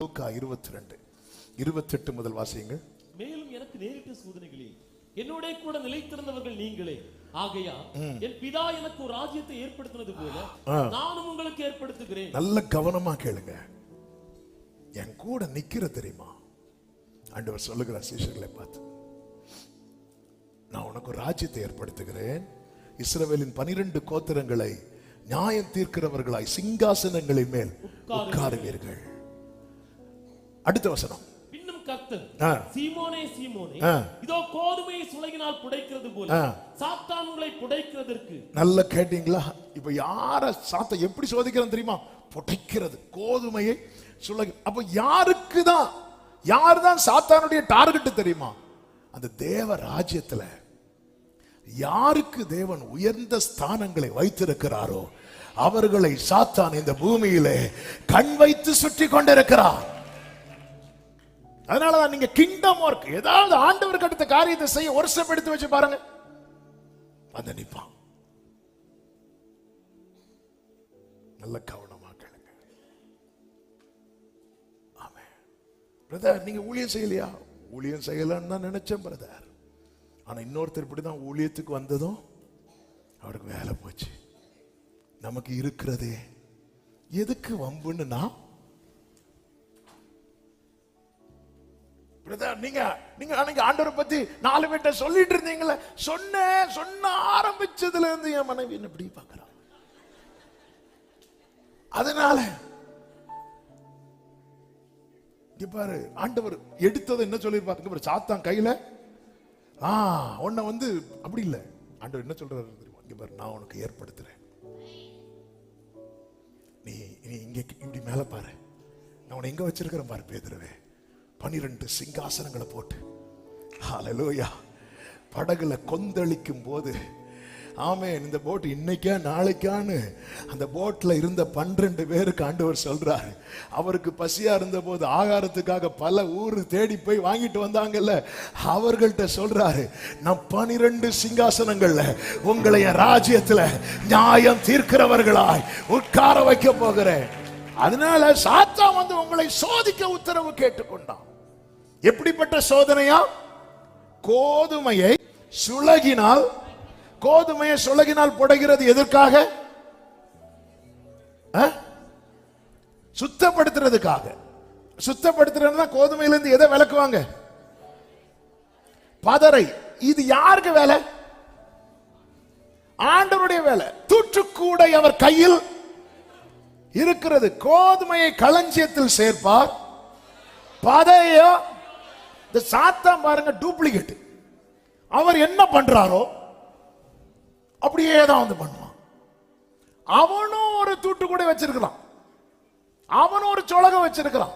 லூக்கா 22:28 முதல் வாசியுங்கள். மேலும் எனக்கு நேரிட்ட சோதனைகளில் என்னோட கூட நிலைத்திருந்தவர்கள் நீங்களே ஆகையா என் பிதா எனக்கு ஒரு ராஜ்யத்தை ஏற்படுத்தினது போல நானும் உங்களுக்கு ஏற்படுத்துகிறேன். நல்ல கவனமா கேளுங்க. என் கூட நிக்கிற தெரியுமா ஆண்டவர் சொல்லுகிறார் சீஷர்களை பார்த்து, நான் உனக்கு ஒரு ராஜ்யத்தை ஏற்படுத்துகிறேன். இஸ்ரவேலின் 12 கோத்திரங்களை நியாயம் தீர்க்கிறவர்களாய் சிங்காசனங்களின் மேல் உட்காருவீர்கள். அடுத்த வசனம். பின்னும் கர்த்தர் சீமோனே சீமோனே இதோ கோதுமையை சுலகினால் புடைக்கிறது போல சாத்தான் உங்களை புடைக்கிறதற்கு. நல்லா கேட்டீங்களா? இப்ப யார சாத்தான் எப்படி சோதிக்கிறான் தெரியுமா? புடைக்கிறது, கோதுமையை சுலகி. அப்ப யாருதான் சாத்தானுடைய டார்கெட் தெரியுமா? அந்த தேவ ராஜ்யத்துல யாருக்கு தேவன் உயர்ந்த ஸ்தானங்களை வைத்திருக்கிறாரோ அவர்களை சாத்தான் இந்த பூமியிலே கண் வைத்து சுற்றி கொண்டிருக்கிறார். அதனாலதான் நீங்க கிங்டம் ஒர்க், ஏதாவது ஆண்டவருக்கு அடுத்த காரியத்தை செய்ய ஒரு ஸ்டெப் எடுத்து வச்சு பாருங்க, அந்த நிப்பான். நல்ல கவனமா கேளுங்க. ஆமென். பிரதர், நீங்க ஊழியம் செய்யலையா? ஊழியம் செய்யலன்னு தான் நினைச்சேன் பிரதர். ஆனா இன்னொருத்தர் இப்படிதான் ஊழியத்துக்கு வந்ததும் அவருக்கு வேலை போச்சு. நமக்கு இருக்கிறதே எதுக்கு வம்புன்னு நான் பிரதர், நீங்க ஆண்டவரை பத்தி 4 பேர்ட்ட சொல்லிட்டு இருந்தீங்களே, சொன்ன ஆரம்பிச்சதுல இருந்து என் மனைவி என்ன இப்படி பார்க்கறான். அதனால இங்க பாரு, ஆண்டவர் எடுத்ததை என்ன சொல்லிருப்பாரு? சாத்தான் கையில உன்னை வந்து அப்படி இல்லை. ஆண்டவர் என்ன சொல்றாரு தெரியுமா? இங்க பாரு, நான் உனக்கு ஏற்படுத்துறேன். நீ இங்க இப்படி மேல பாரு, நான் உன்னை எங்க வச்சிருக்கிறேன் பாரு பேதுருவே. 12 சிங்காசனங்களை போட்டு ஹல்லேலூயா படகுல கொந்தளிக்கும் போது, ஆமென், இந்த போட் இன்னைக்கா நாளைக்கான்னு அந்த போட்ல இருந்த 12 பேருக்கு ஆண்டவர் சொல்றாரு. அவருக்கு பசியா இருந்த போது ஆகாரத்துக்காக பல ஊர் தேடி போய் வாங்கிட்டு வந்தாங்கல்ல, அவர்கள்ட்ட சொல்றாரு, நான் 12 சிங்காசனங்கள்ல உங்களை ராஜ்யத்துல நியாயம் தீர்க்கிறவர்களாய் உட்கார வைக்க போகிறேன். அதனால சாத்தான் வந்து உங்களை சோதிக்க உத்தரவு கேட்டுக்கொண்டான். எப்படிப்பட்ட சோதனையா? கோதுமையை சுலகினால் புடைகிறது எதற்காக? சுத்தப்படுத்துறதுக்காக. சுத்தப்படுத்துறதுனா கோதுமையிலிருந்து எதை விளக்குவாங்க? பதரை. இது யாருக்கு வேலை? ஆண்டவருடைய வேலை. தூற்றுக்கூடை அவர் கையில் இருக்கிறது. கோதுமையை களஞ்சியத்தில் சேர்ப்பார், பதையோ இந்த சாத்தான் பாருங்க டூப்ளிகேட். அவர் என்ன பண்றாரோ அப்படியே தான் வந்து பண்ணுவான். அவனும் ஒரு தூட்டுக்கூடை வச்சிருக்கிறான், அவனும் ஒரு சொலகம் வச்சிருக்கிறான்.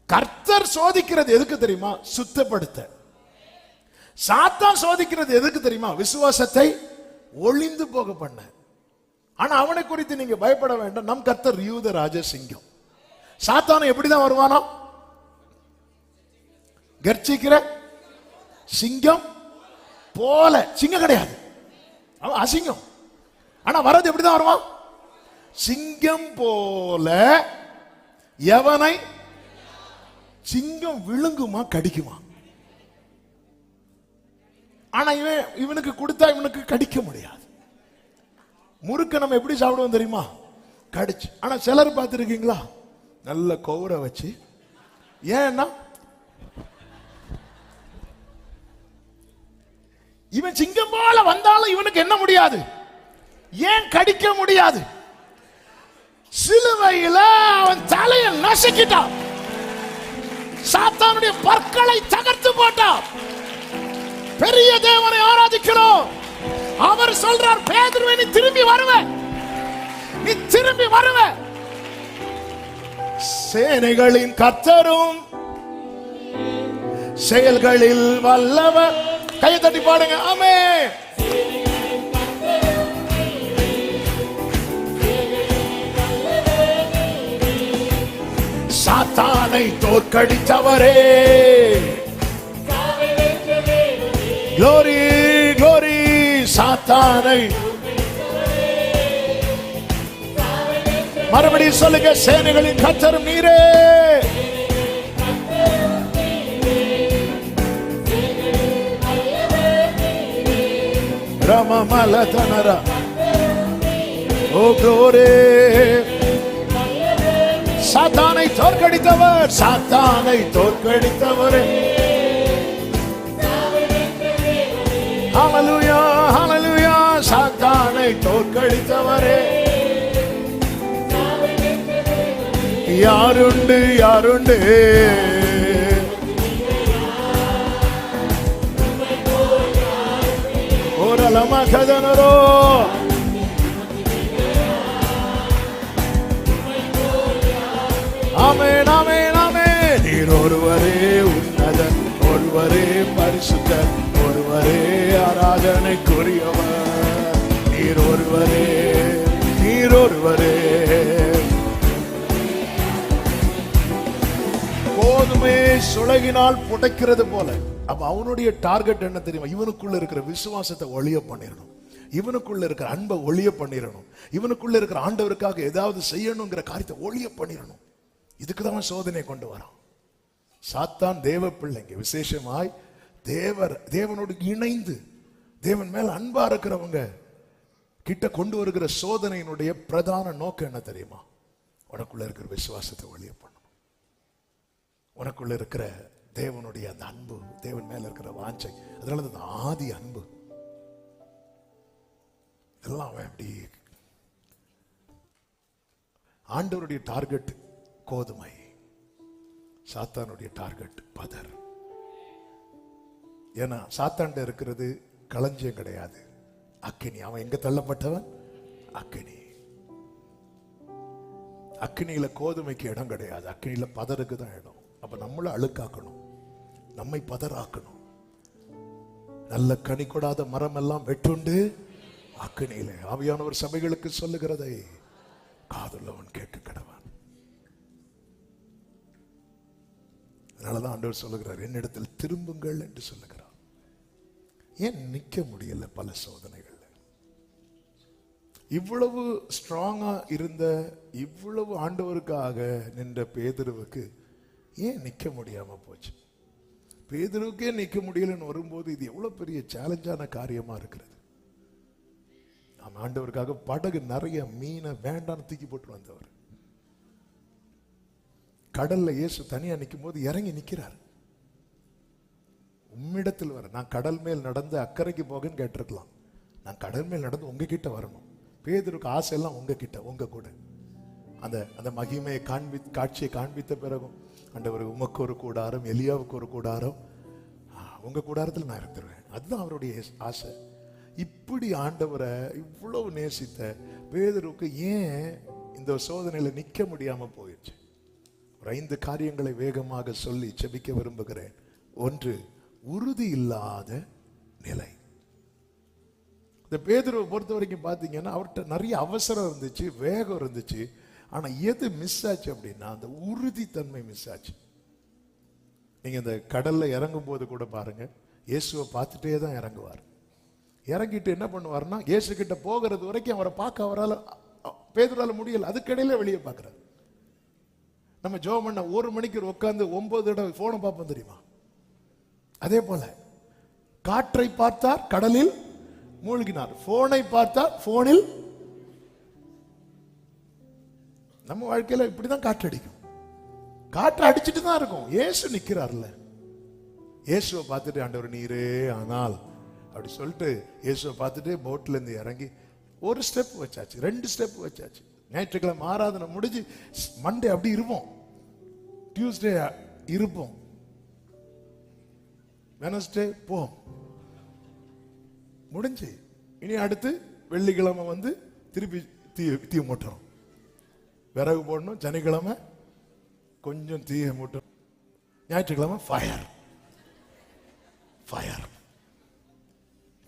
கர்த்தர் சோதிக்கிறது எதுக்கு தெரியுமா? சுத்தப்படுத்த. சாத்தான் சோதிக்கிறது எதுக்கு தெரியுமா? விசுவாசத்தை ஒளிந்து போக பண்ண. ஆனா அவனை குறித்து நீங்க பயப்பட வேண்டாம். நம் கர்த்தர் யூத ராஜ சிங்கம். சாத்தானும் எப்படிதான் வருவானோ? கர்ச்சிக்கிற சிங்கம் போல. சிங்கம் கிடையாது, அவன் அசிங்கம். ஆனா வரது எப்படிதான் வருவான்? சிங்கம் போல. எவனை? சிங்கம் விழுங்குமா கடிக்குமா? ஆனா இவனுக்கு கொடுத்தா இவனுக்கு கடிக்க முடியாது. முறுக்க நம்ம எப்படி சாப்பிடுவோம் தெரியுமா? கடிச்சு. ஆனா சிலர் பார்த்துருக்கீங்களா? நல்ல கவுரை வச்சு. ஏன்னா இவன் சிங்கம் போல வந்தாலும் இவனுக்கு என்ன முடியாது? ஏன் கடிக்க முடியாது? சிலுவையில அவன் தலையை நசுக்கிட்டான், சாத்தானுடைய பற்களை தகர்த்து போட்டான். பெரிய தேவனை ஆராதிக்கிறோம். அவர் சொல்றார், பேதுருவே, நீ திரும்பி வருவ. சேனைகளின் கர்த்தரும் செயல்களில் வல்லவர். கையை தட்டி பாடுங்க. ஆமென். சாத்தானை தோற்கடித்தவரே, glory glory. சாத்தானை மறுபடியும் சொல்லுங்க, சேனைகளின் கர்த்தரும் நீரே. மலதனரா. ஓ glory. சாத்தானை தோற்கடித்தவர், சாத்தானை தோற்கடித்தவரே. ஹalleluya ஹalleluya. சாத்தானை தோற்கடித்தவரே. யாருண்டு யாருண்டு ஓரலமகதனரோ. ஆமென் ஆமென் ஆமென். நீர் ஒருவரே உன்னதர், ஒருவரே பரிசுத்தர், ஒருவரே ஆராதனைக்குரியவர். நீர் ஒருவரே, நீர் ஒருவரே. கோதுமையை சுளகினால் புடைக்கிறது போல. அப்ப அவனுடைய டார்கெட் என்ன தெரியுமா? இவனுக்குள்ள இருக்கிற விசுவாசத்தை ஒளிய பண்ணிடணும், இவனுக்குள்ள இருக்கிற அன்பை ஒளிய பண்ணிடணும், இவனுக்குள்ள இருக்கிற ஆண்டவருக்காக ஏதாவது செய்யணுங்கிற காரியத்தை ஒளிய பண்ணிடணும். இதுக்குதான் சோதனை கொண்டு வரான் சாத்தான். தேவ பிள்ளைங்க விசேஷமாய் தேவனோடு இணைந்து தேவன் மேல அன்பா இருக்கிறவங்க கிட்ட கொண்டு வருகிற சோதனையினுடைய பிரதான நோக்கம் என்ன தெரியுமா? உனக்குள்ள இருக்கிற விசுவாசத்தை ஒளிய பண்ணணும், உனக்குள்ள இருக்கிற தேவனுடைய அந்த அன்பு, தேவன் மேல இருக்கிற வாஞ்சை. அதனால அந்த ஆதி அன்பு எல்லாம் அப்படி. ஆண்டவருடைய டார்கெட் கோதுமை, சாத்தானுடைய டார்கெட் பதர். ஏன்னா சாத்தான்ட இருக்கிறது களஞ்சியம் கிடையாது, அக்கினி. அவன் எங்க தள்ளப்பட்டவன்? அக்கினி. அக்கினியில கோதுமைக்கு இடம் கிடையாது, அக்கினியில பதருக்கு தான் இடம். அப்ப நம்மள அழுக்காக்கணும், நம்மை பதறாக்கணும். நல்ல கனி கொடாத மரம் எல்லாம் வெட்டுண்டு அக்கினியில. ஆவியானவர் சபைகளுக்கு சொல்லுகிறதை காதுள்ளவன் கேட்க கடவன். அதனாலதான் ஆண்டவர் சொல்லுகிறார், என்னிடத்தில் திரும்புங்கள் என்று சொல்லுகிறார். ஏன் நிக்க முடியல பல சோதனைகள்? இவ்வளவு ஸ்ட்ராங்கா இருந்த, இவ்வளவு ஆண்டவருக்காக நின்ற பேதுருவுக்கு ஏன் நிக்க முடியாம போச்சு? பேதுருவுக்கே நிக்க முடியலன்னு வரும்போது இது எவ்வளவு பெரிய சேலஞ்சான காரியமா இருக்கிறது. நம்ம ஆண்டவருக்காக படகு நிறைய மீனை வேண்டான்னு தூக்கி போட்டு வந்தவர். கடல்ல இயேசு தனியா நிற்கும் போது இறங்கி நிற்கிறார். உம்மிடத்தில் வர, நான் கடல் மேல் நடந்து அக்கறைக்கு போகன்னு கேட்டிருக்கலாம். நான் கடல் மேல் நடந்து உங்ககிட்ட வரணும். பேதுருக்கு ஆசை எல்லாம் உங்ககிட்ட, உங்க கூட. அந்த அந்த மகிமையை காட்சியை காண்பித்த பிறகும் ஆண்டவர், உமக்கு ஒரு கூடாரம், எலியாவுக்கு ஒரு கூடாரம், உங்க கூடாரத்தில் நான் இருந்துருவேன். அதுதான் அவருடைய ஆசை. இப்படி ஆண்டவரை இவ்வளவு நேசித்த பேதுருக்கு ஏன் இந்த சோதனையில நிக்க முடியாம போயிடுச்சு? ஒரு 5 காரியங்களை வேகமாக சொல்லி செபிக்க விரும்புகிறேன். 1, உறுதி இல்லாத நிலை. இந்த பேதுருவை பொறுத்த வரைக்கும் பாத்தீங்கன்னா அவர்கிட்ட நிறைய அவசரம் இருந்துச்சு, வேகம் இருந்துச்சு. ஆனா எது மிஸ் ஆச்சு அப்படின்னா அந்த உறுதித்தன்மை மிஸ் ஆச்சு. நீங்க இந்த கடல்ல இறங்கும் போது கூட பாருங்க, இயேசுவை பார்த்துட்டே தான் இறங்குவார். இறங்கிட்டு என்ன பண்ணுவார்னா, இயேசு கிட்ட போகிறது வரைக்கும் அவரை பார்க்க அவரால், பேதுருவால முடியல. அதுக்கிடையில வெளியே பார்க்கிறார். நம்ம ஜெபம் பண்ண 1 மணிக்கு உட்கார்ந்து 9 தடவை போனை பார்ப்போம் தெரியுமா? அதே போல காற்றை பார்த்தார், கடலில் மூழ்கினார். போனை பார்த்தார், போனில். நம்ம வாழ்க்கையில இப்படிதான் காற்று அடிக்கும். காற்று அடிச்சுட்டு தான் இருக்கும். இயேசு நிக்கிறார்ல, இயேசுவை பார்த்துட்டு ஆண்டவர் நீரே ஆனால் அப்படி சொல்லிட்டு இயேசுவை பார்த்துட்டு போட்ல இருந்து இறங்கி 1 ஸ்டெப் வச்சாச்சு, 2 ஸ்டெப் வச்சாச்சு. ஞாயிற்றுக்கிழமை ஆராதனை முடிஞ்சு மண்டே அப்படி இருப்போம், டியூஸ்டே இருப்போம், வெனஸ்டே போம், முடிஞ்சு. இனி அடுத்து வெள்ளிக்கிழமை வந்து திருப்பி தீ மூட்டுறோம், விறகு போடணும். சனிக்கிழமை கொஞ்சம் தீய மூட்டும், ஞாயிற்றுக்கிழமை ஃபயர் ஃபயர்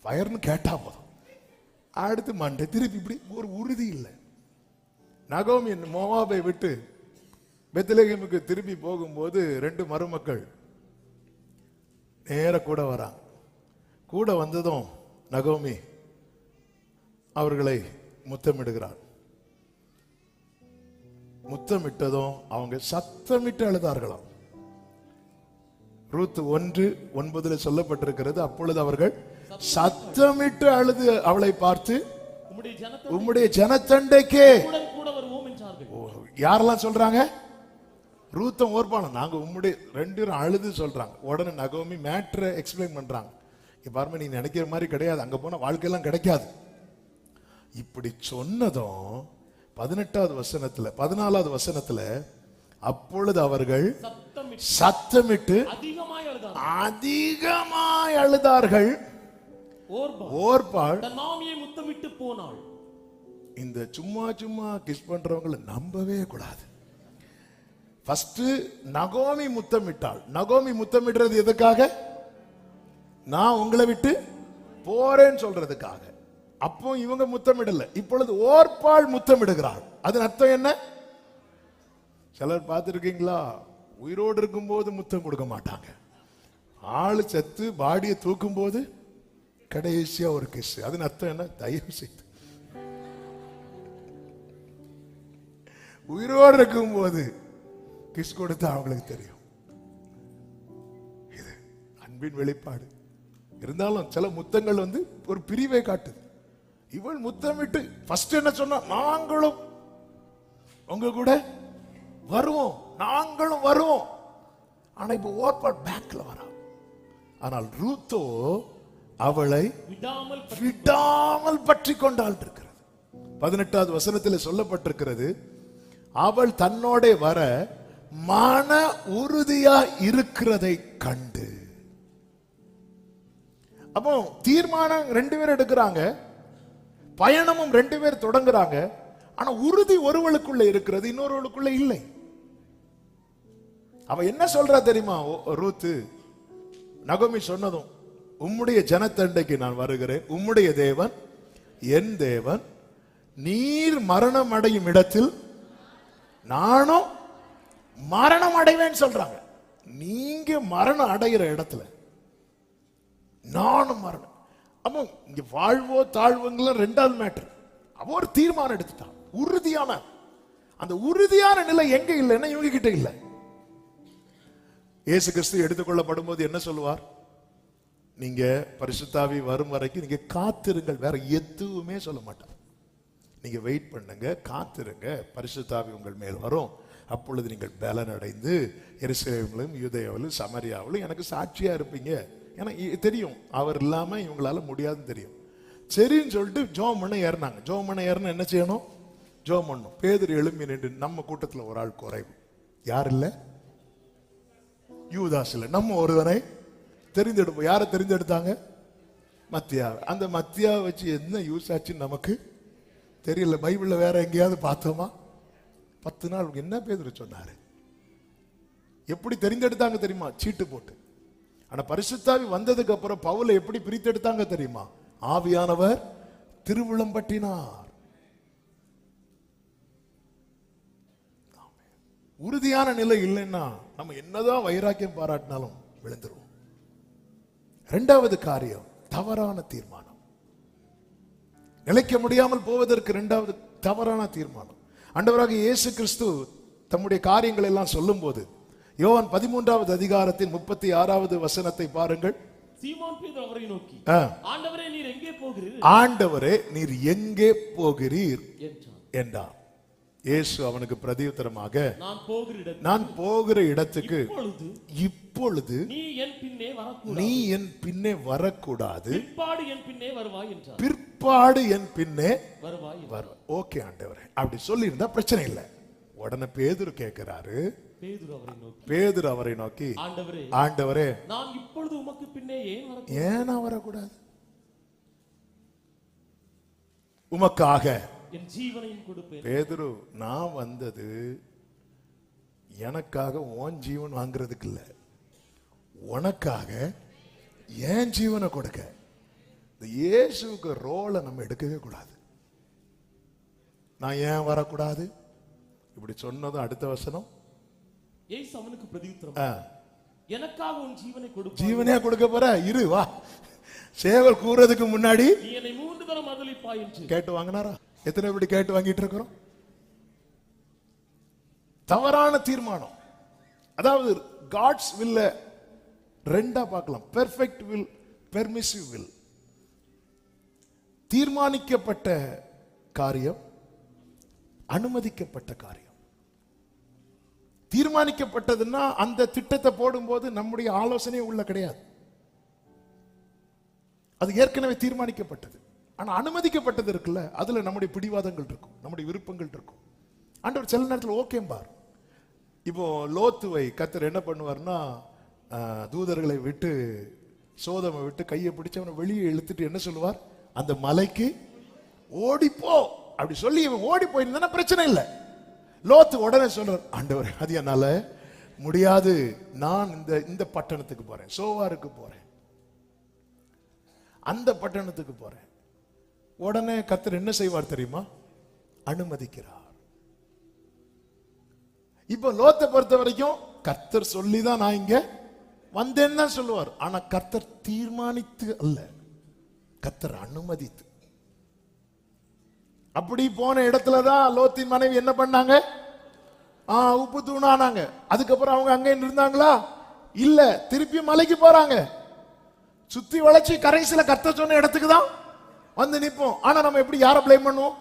ஃபயர்னு கேட்டா போதும். அடுத்து மண்டே திருப்பி. இப்படி ஒரு உறுதி இல்லை. நகோமி மோவாபை விட்டு பெத்லகேமுக்கு திருப்பி போகும்போது 2 மருமக்கள் நேர கூட வராங்க. கூட வந்ததும் நகோமி அவர்களை முத்தமிடுகிறார். முத்தமிட்டதும் அவங்க சத்தமிட்டு அழுதார்களாம். ரூத் 1:9 சொல்லப்பட்டிருக்கிறது, அப்பொழுது அவர்கள் சத்தமிட்டு அழுது அவளை பார்த்து உம்முடைய உம்முடைய ஜனத்தண்டைக்கே ஜனத்துடன் கூட வருவோம் என்றார்கள். யாரெல்லாம் சொல்றாங்க? ரூத்தும் ஓர்பானும். நாங்க உம்முடைய ரெண்டு பேரும் அழுது சொல்றாங்க. உடனே நகோமி மேட்ரை எக்ஸ்பிளைன் பண்றாங்க. இங்க பாருங்க, நீ நினைக்கிற மாதிரி கிடையாது, அங்க போன வாழ்க்கையெல்லாம் கிடைக்காது. இப்படி சொன்னதும் 18வது வசனத்துல 14வது வசனத்துல அப்பொழுது அவர்கள் சத்தமிட்டு அதிகமாய் அழுதார்கள். ஓர்பாள் தன் மாமியை முத்தமிட்டு போனாள். இந்த சும்மா சும்மா கிஸ் பண்றவங்களை நம்பவே கூடாது. ஃபர்ஸ்ட் நகோமி முத்தமிட்டாள். நகோமி முத்தமிடுறது எதுக்காக? நான் உங்களை விட்டு போறேன்னு சொல்றதுக்காக. அப்போ இவங்க முத்தமிடல. இப்பொழுது ஓர்பாள் முத்தமிடுகிறாள். அதன் அர்த்தம் என்ன? சிலர் பார்த்துருக்கீங்களா, உயிரோடு இருக்கும் போது முத்தம் கொடுக்க மாட்டாங்க. ஆளு செத்து பாடியை தூக்கும் போது கடைசியா ஒரு கிஸ். அதன் அர்த்தம் என்ன? தயவு செய்து உயிரோடு இருக்கும் போது கிஸ் கொடுத்தா அவங்களுக்கு தெரியும். இது அன்பின் வெளிப்பாடு. இருந்தாலும் சில முத்தங்கள் ஒரு பிரிவை காட்டுது. இவள் முத்தமிட்டு ஃபர்ஸ்ட் என்ன சொன்னா, நாங்களும் உங்க கூட வருவோம், நாங்களும் வருவோம். ஆனா இப்ப ஓர்பாள் பேக்ல வரா. ஆனால் ரூத்தோ அவளை விடாமல் பற்றி கொண்டாள் இருக்கிறது. 18வது வசனத்தில் சொல்லப்பட்டிருக்கிறது, அவள் தன்னோட வர மன உறுதியா இருக்கிறதை கண்டு. அப்போ தீர்மானம் 2 பேர் எடுக்கிறாங்க, பயணமும் 2 பேர் தொடங்குறாங்க. ஆனா உறுதி ஒருவளுக்குள்ள இருக்கிறது, இன்னொருவளுக்குள்ள இல்லை. அவ என்ன சொல்றா தெரியுமா? ரூத்து நகோமி சொன்னதும், உம்முடைய ஜனத்தண்டைக்கு நான் வருகிறேன், உம்முடைய தேவன் என் தேவன், நீர் மரணம் அடையும் இடத்தில் நானும் மரணம் அடைவேன் சொல்றாங்க. நீங்க மரணம் அடைகிற இடத்துல நானும் மரணம். அப்போ இங்க வாழ்வோ தாழ்வுங்களும் 2வது மேட்டர். அவ ஒரு தீர்மானம் எடுத்துட்டான், உறுதியான. அந்த உறுதியான நிலை எங்க இல்லைன்னா இவங்க கிட்ட இல்லை. இயேசு கிறிஸ்து எடுத்துக்கொள்ளப்படும் போது என்ன சொல்லுவார்? நீங்க பரிசுத்தாவி வரும் வரைக்கும் நீங்க காத்திருங்கள். வேற எதுவுமே சொல்ல மாட்டார். நீங்க வெயிட் பண்ணுங்க, காத்திருங்க, பரிசுத்தாவி உங்கள் மேல் வரும். அப்பொழுது நீங்கள் பலன் அடைந்து எருசலேமிலும் யூதேயாவிலும் சமரியாவிலும் எனக்கு சாட்சியா இருப்பீங்க. ஏன்னா தெரியும், அவர் இல்லாம இவங்களால முடியாதுன்னு தெரியும். சரின்னு சொல்லிட்டு ஜோம் பண்ண ஏறினாங்க. ஜோம் பண்ண ஏறினா என்ன செய்யணும்? ஜோம் பண்ணும். பேதுரு எழும்பி நின்று, நம்ம கூட்டத்தில் ஒரு ஆள் குறைவு. யார் இல்லை? யூதாஸ் இல்லை. நம்ம ஒருவனை தெரிந்தெடுப்போம். யாரை தெரிந்தெடுத்தாங்க? மத்தியா. அந்த மத்தியா வச்சு என்ன யூஸ் ஆச்சுன்னு நமக்கு தெரியல. பைபிள்ல வேற எங்கேயாவது பார்த்தோமா? 10 நாள் என்ன பேதுரு சொன்னாரு? எப்படி தெரிந்தெடுத்தாங்க தெரியுமா? சீட்டு போட்டு. ஆனா பரிசுத்தாவி வந்ததுக்கு அப்புறம் பவுலை எப்படி பிரித்தெடுத்தாங்க தெரியுமா? ஆவியானவர் திருவுளம் பற்றினார். உறுதியான நிலை இல்லைன்னா நம்ம என்னதான் வைராக்கியம் பாராட்டினாலும் விழுந்துருவோம். 2வது காரியம், தவறான தீர்மானம். நிலைக்க முடியாமல் போவதற்கு 2வது தவறான தீர்மானம். ஆண்டவராக இயேசு கிறிஸ்து தம்முடைய காரியங்கள் எல்லாம் சொல்லும் போது யோவான் 13வது அதிகாரத்தின் 36வது வசனத்தை பாருங்கள். சீமோன் பேதுரு அவரை நோக்கி, ஆண்டவரே நீர் எங்கே போகிறீர்? ஆண்டவரே நீர் எங்கே போகிறீர் என்றார். இயேசு அவனுக்கு பிரதியுத்தரமாக, நான் போகிற இடத்துக்கு இப்பொழுது நீ என் பின்னே வரக்கூடாது, பிற்பாடு என் பின்னே வருவாய். ஓகே ஆண்டவரே, அப்படி சொல்லி இருந்தா பிரச்சனை இல்லை. உடனே பேதுரு கேட்கிறாரு. பேதுரு அவரை நோக்கி, ஆண்டவரே நான் இப்பொழுது உமக்கு பின்னே ஏன் வரக்கூடாது? உமக்காக என் ஜீவனையும் கொடுப்பேன். பேதுரு, நான் வந்தது எனக்காக உன் ஜீவன் வாங்குறதுக்கு இல்ல, உனக்காக என் ஜீவனை கொடுக்க. இந்த இயேசுக்கு ரோலை நம்ம எடுக்கவே கூடாது. நான் ஏன் வரக்கூடாது? இப்படி சொன்னதும் அடுத்த வசனம், இயேசு அவனுக்கு பிரதியுத்தரம், எனக்காக உன் ஜீவனை கொடுப்பேன். ஜீவனே கொடுக்க போற, இரு வா. சேவல் கூறதுக்கு முன்னாடி நீ என்னை 3 தரம் மறுதலிப்பாய் என்று கேட்டு வாங்கினாரா? எத்தனை இப்படி கேட்டு வாங்கிட்டு இருக்கிறோம்? தவறான தீர்மானம். அதாவது காட்ஸ் வில்ல 2ஆ பார்க்கலாம். Perfect will, permissive will. தீர்மானிக்கப்பட்ட காரியம், அனுமதிக்கப்பட்ட காரியம். தீர்மானிக்கப்பட்டதுன்னா அந்த திட்டத்தை போடும்போது நம்முடைய ஆலோசனை உள்ள கிடையாது, அது ஏற்கனவே தீர்மானிக்கப்பட்டது. ஆனா அனுமதிக்கப்பட்டது இருக்குல்ல, அதுல நம்முடைய பிடிவாதங்கள் இருக்கும், நம்முடைய விருப்பங்கள் இருக்கும். ஆண்டவர் சில நேரத்தில் ஓகேம்பார். இப்போ லோத்துவை கர்த்தர் என்ன பண்ணுவார்னா, தூதர்களை விட்டு சோதமை விட்டு கையை பிடிச்சு அவனை வெளியே இழுத்துட்டு என்ன சொல்லுவார், அந்த மலைக்கு ஓடிப்போ அப்படி சொல்லி இவன் ஓடி போயிருந்தா பிரச்சனை இல்லை. லோத்து உடனே சொல்றார், ஆண்டவர் அது என்னால முடியாது, நான் இந்த பட்டணத்துக்கு போறேன், சோவாருக்கு போறேன், அந்த பட்டணத்துக்கு போறேன். உடனே கர்த்தர் என்ன செய்வார் தெரியுமா, அனுமதிக்கிறார். இப்ப லோத்தை பொறுத்த வரைக்கும் கர்த்தர் சொல்லிதான் நான் இங்க வந்தேன்னு தான் சொல்லுவார். ஆனா கர்த்தர் தீர்மானித்து அல்ல, கர்த்தர் அனுமதித்து. அப்படி போன இடத்துலதான் லோத்தின் மனைவி என்ன பண்ணாங்க, உப்பு தூணானாங்க. அதுக்கப்புறம் அவங்க அங்க இருந்தாங்களா, இல்ல, திருப்பி மலைக்கு போறாங்க. சுத்தி வளைச்சு கரைசில கர்த்தர் சொன்ன இடத்துக்கு தான் வந்து நிற்போம். ஆனா நம்ம எப்படி யாரை பிளேம் பண்ணுவோம்?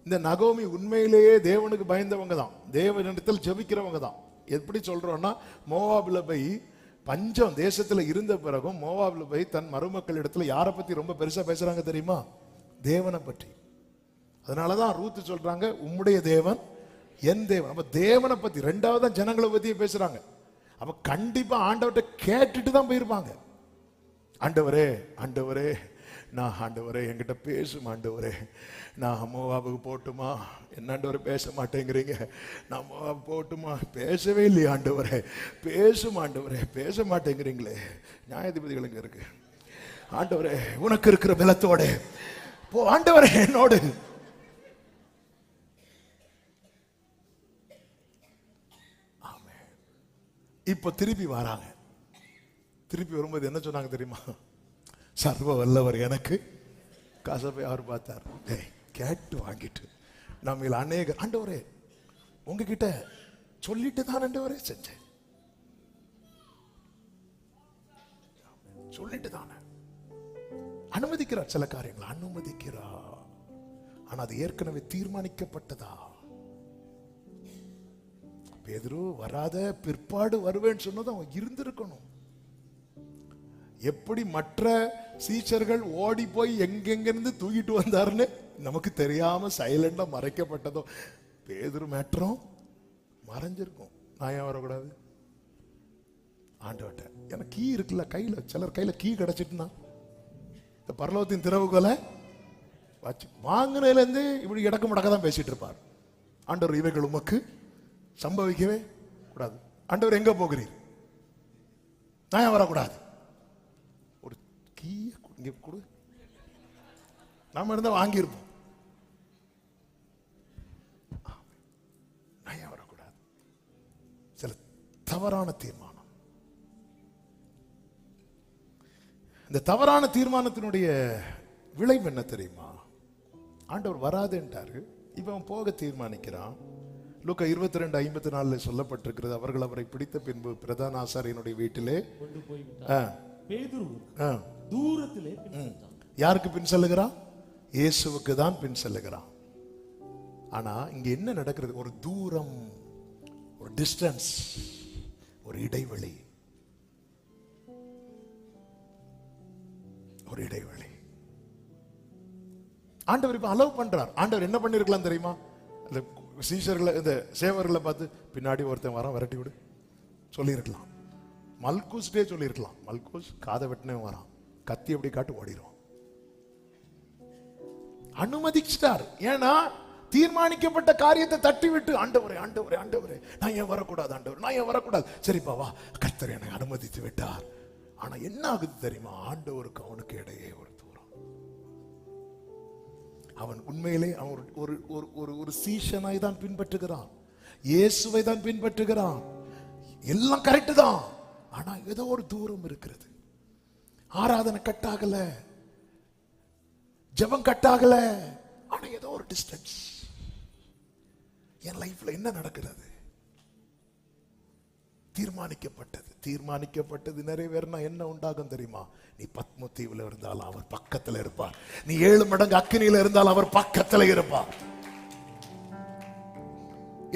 இந்த நகோமி உண்மையிலேயே தேவனுக்கு பயந்தவங்க தான், தேவனிடத்தில் ஜெபிக்கிறவங்க தான். எப்படி சொல்றோம்னா, மோவாபில போய் பஞ்சம் தேசத்துல இருந்த பிறகும் மோவாபில போய் தன் மருமக்கள் இடத்துல யாரை பத்தி ரொம்ப பெருசா பேசுறாங்க தெரியுமா, தேவனை பற்றி. அதனாலதான் ரூத்து சொல்றாங்க, உம்முடைய தேவன் என் தேவன். அப்ப தேவனை பத்தி ரெண்டாவது தான் ஜனங்களை பத்தி பேசுறாங்க. அப்ப கண்டிப்பா ஆண்டவர்கிட்ட கேட்டுட்டு தான் போயிருப்பாங்க. ஆண்டவரே ஆண்டவரே நான் ஆண்டவரே என்கிட்ட பேசும் ஆண்டவரே, நான் மோவாபுக்கு போட்டுமா, என்ன ஆண்டவரே பேச மாட்டேங்கிறீங்க, நான் மோவாபு போட்டுமா, பேசவே இல்லையா ஆண்டவரே, பேசும் ஆண்டவரே, பேச மாட்டேங்கிறீங்களே. நியாயாதிபதிகளுக்கு இருக்கு, ஆண்டவரே உனக்கு இருக்கிற பலத்தோட போ ஆண்டவரே என்னோடு. இப்ப திருப்பி வராங்க. திருப்பி வரும்போது என்ன சொன்னாங்க தெரியுமா, சர்வ வல்லவர் எனக்கு கசப்பை அவர் பார்த்தார். கேட்டு வாங்கிட்டு நம்ம அநேக, ஆண்டவரே உங்ககிட்ட சொல்லிட்டு தான் ஆண்டவரே செஞ்சேன், சொல்லிட்டு தானே. அனுமதிக்கிறார், சில காரியங்களை அனுமதிக்கிறார். ஆனா அது ஏற்கனவே தீர்மானிக்கப்பட்டதா. பேதுரு வராத பிற்பாடு வருவேன்னு சொன்னது அவன் இருந்திருக்கணும். எப்படி மற்ற சீச்சர்கள் ஓடி போய் எங்கெங்கிருந்து தூக்கிட்டு வந்தாருன்னு நமக்கு தெரியாம சைலண்டா மறைக்கப்பட்டதோ, பேதுரு மேட்டரும் மறைஞ்சிருக்கும். நான் ஏன் வரக்கூடாது? ஆண்டவட்ட எனக்கு கீ இருக்குல்ல கையில, சிலர் கையில கீ கிடைச்சிட்டுனா இந்த பரலோகத்தின் திறவுகோலை வச்சு வாங்கினதுல இருந்து இப்படி இடக்கு முடக்க தான் பேசிட்டு இருப்பார். ஆண்டவர் இவைகள் உமக்கு சம்பவிக்கவே கூடாது. ஆண்டவர் எங்க போகிறீர்? நான் ஏன் வரக்கூடாது? ஒரு கீய இங்க கொடு, நாம இருந்தா வாங்கியிருப்போம். நான் ஏன் வரக்கூடாது? சில தவறான தீர்மானம். இந்த தவறான தீர்மானத்தினுடைய விளைவு என்ன தெரியுமா? ஆண்டவர் வராதுன்றாரு, இவன் போக தீர்மானிக்கிறான். லூக்கா 22:54 சொல்லப்பட்டிருக்கிறது, அவர்கள் அவரை பிடித்த பின்பு பிரதான ஆசாரியனுடைய வீட்டிலே கொண்டு போய்விட்டார். பேதுரு தூரத்திலே பின் சென்றான். யாருக்கு பின் செல்லுகிறான்? இயேசுவுக்கு தான் பின் செல்லுகிறான். ஆனா இங்க என்ன நடக்கிறது? ஒரு தூரம், ஒரு டிஸ்டன்ஸ், ஒரு இடைவெளி, ஒரு இடைவெளி. ஆண்டவர் இப்ப அலோவ் பண்றார். ஆண்டவர் என்ன பண்ணிருக்கலாம் தெரியுமா? அந்த சீஷர்களை, இந்த சேவர்களை பார்த்து பின்னாடி ஒருத்தன் வரான் விரட்டி விடு சொல்லியிருக்கலாம். மல்கூஸ்டே சொல்லியிருக்கலாம். மல்கூஸ் காதை வெட்டினே வரான், கத்தி அப்படி காட்டு ஓடிடும். அனுமதிச்சிட்டார். ஏன்னா தீர்மானிக்கப்பட்ட காரியத்தை தட்டி விட்டு, ஆண்டவரே ஆண்டவரே ஆண்டவரே நான் ஏன் வரக்கூடாது, ஆண்டவர் நான் ஏன் வரக்கூடாது, சரிப்பா வா, கர்த்தர் என்னை அனுமதித்து விட்டார். ஆனா என்ன ஆகுது தெரியுமா? ஆண்டவருக்கு அவனுக்கு இடையே ஒரு தூரம். அவன் உண்மையிலே அவன் ஒரு ஒரு ஒரு சீஷனாய் தான் பின்பற்றுகிறான், இயேசுவை தான் பின்பற்றுகிறான், எல்லாம் கரெக்ட் தான். ஆனா ஏதோ ஒரு தூரம் இருக்கிறது. ஆராதனை கட்டாகல, ஜெபம் கட்டாகல, ஆனா ஏதோ ஒரு டிஸ்டன்ஸ். என் லைஃப்ல என்ன நடக்கிறது? தீர்மானிக்கப்பட்டது. தீர்மானிக்கப்பட்டது நிறைவேறினா என்ன உண்டாகும் தெரியுமா? நீ பத்ம தீவுல இருந்தாலும் அவர் பக்கத்துல இருப்பார். நீ 7 மடங்கு அக்கினியில இருந்தாலும் அவர் பக்கத்துல இருப்பார்.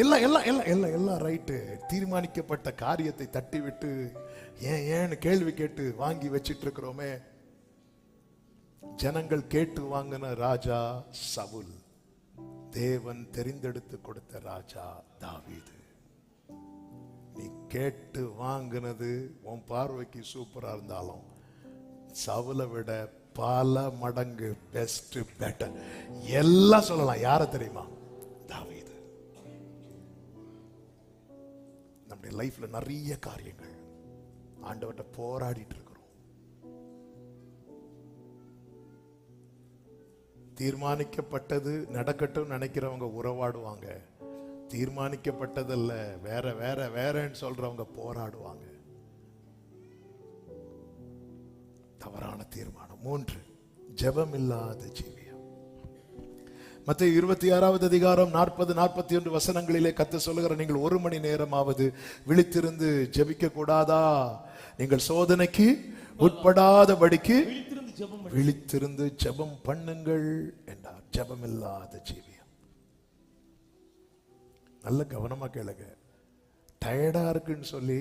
எல்லாம் எல்லாம் எல்லாம் எல்லாம் எல்லாம் ரைட்டு. தீர்மானிக்கப்பட்ட காரியத்தை தட்டி விட்டு ஏன்னு கேள்வி கேட்டு வாங்கி வச்சிட்டு இருக்கிறோமே. ஜனங்கள் கேட்டு வாங்கின ராஜா சவுல், தேவன் தெரிந்தெடுத்து கொடுத்த ராஜா தாவீது. நீ கேட்டு வாங்கினது உன் பார்வைக்கு சூப்பரா இருந்தாலும் சவுலை விட பல மடங்கு பெஸ்ட், பெட்டர் எல்லாம் சொல்லலாம். யார தெரியுமா? தாவீது. நம்முடைய லைஃப்ல நிறைய காரியங்கள் ஆண்டவர்கிட்ட போராடிட்டு இருக்கிறோம். தீர்மானிக்கப்பட்டது நடக்கட்டும் நினைக்கிறவங்க உறவாடுவாங்க. தீர்மானிக்கப்பட்டதல்ல வேற வேற வேறன்னு சொல்றவங்க போராடுவாங்க. தவறான தீர்மானம். 3, ஜெபம் இல்லாத ஜீவியம். மத்தேயு 26வது அதிகாரம் 40-41 வசனங்களிலே கர்த்தர் சொல்லுகிற, நீங்கள் 1 மணி நேரமாவது விழித்திருந்து ஜெபிக்க கூடாதா? நீங்கள் சோதனைக்கு உட்படாதபடிக்கு விழித்திருந்து ஜெபம் பண்ணுங்கள் என்றார். ஜெபம் இல்லாத ஜீவியம். நல்ல கவனமா கேளுங்க. டயர்டா இருக்குன்னு சொல்லி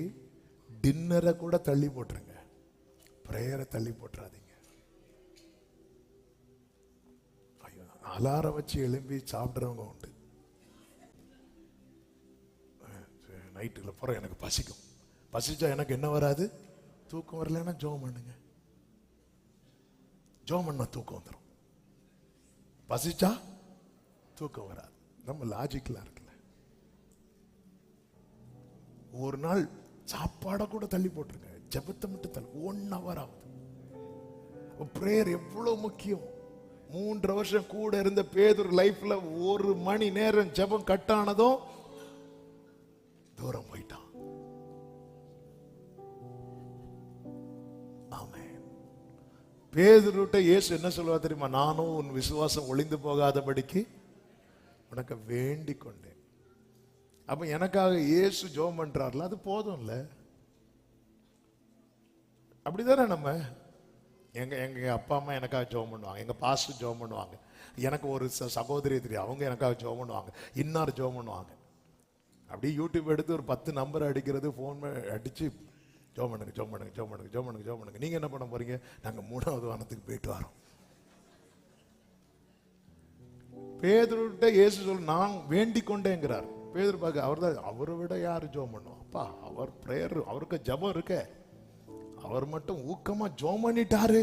டின்னரை கூட தள்ளி போட்டுருங்க, பிரேயரை தள்ளி போட்டுறாதீங்க. அலாரம் வச்சு எழும்பி சாப்பிட்றவங்க உண்டு. நைட்டில் போற எனக்கு பசிக்கும், பசிச்சா எனக்கு என்ன வராது? தூக்கம் வரலன்னா ஜெபம் பண்ணுங்க. ஜெபம் பண்ணா தூக்கம் வந்துடும். பசிச்சா தூக்கம் வராது. நம்ம லாஜிக்கலா இருக்குல்ல. ஒரு நாள் சாப்பாடை கூட தள்ளி போட்டுருங்க, ஜெபத்தை மட்டும் தள்ளி 1 hour ஆகுது. பிரேயர் எவ்வளவு முக்கியம். 3 வருஷம் கூட இருந்த பேதுரு லைஃப்ல 1 மணி நேரம் ஜெபம் கட்டானதும் தூரம் போயிட்டான். ஆமென். பேதுருட்ட இயேசு என்ன சொல்லுவா தெரியுமா? நானும் உன் விசுவாசம் ஒளிந்து போகாதபடிக்கு உனக்கு வேண்டிக் கொண்டேன். அப்ப எனக்காக இயேசு ஜெபம் பண்றாருல, அது போதும் இல்ல? அப்படிதானே நம்ம எங்க அப்பா அம்மா எனக்காக ஜெபம் பண்ணுவாங்க, எங்க பாஸ்டர் ஜெபம் பண்ணுவாங்க, எனக்கு ஒரு சகோதரி தெரியும், அவங்க எனக்காக ஜெபம் பண்ணுவாங்க, இன்னார் ஜெபம் பண்ணுவாங்க. அப்படியே யூடியூப் எடுத்து ஒரு 10 நம்பர் அடிக்கிறது, ஃபோன் அடிச்சு ஜெபம் பண்ணுங்க ஜெபம் பண்ணுங்க ஜெபம் பண்ணுங்க ஜெபம் பண்ணுங்க ஜெபம் பண்ணுங்க. நீங்க என்ன பண்ண போறீங்க? நாங்க 3வது வானத்துக்கு போயிட்டு வரோம். பேதுருட்ட இயேசு சொல்ல, நான் வேண்டிக் கொண்டேங்கிறார். பேதுரு பார்க்க அவர்தான், அவரை விட யாரு ஜெபம் பண்ணுவோம்? அப்பா அவர் பிரேயர், அவருக்கு ஜெபம் இருக்க, அவர் மட்டும் ஊக்கமா ஜெபம் பண்ணிட்டாரு.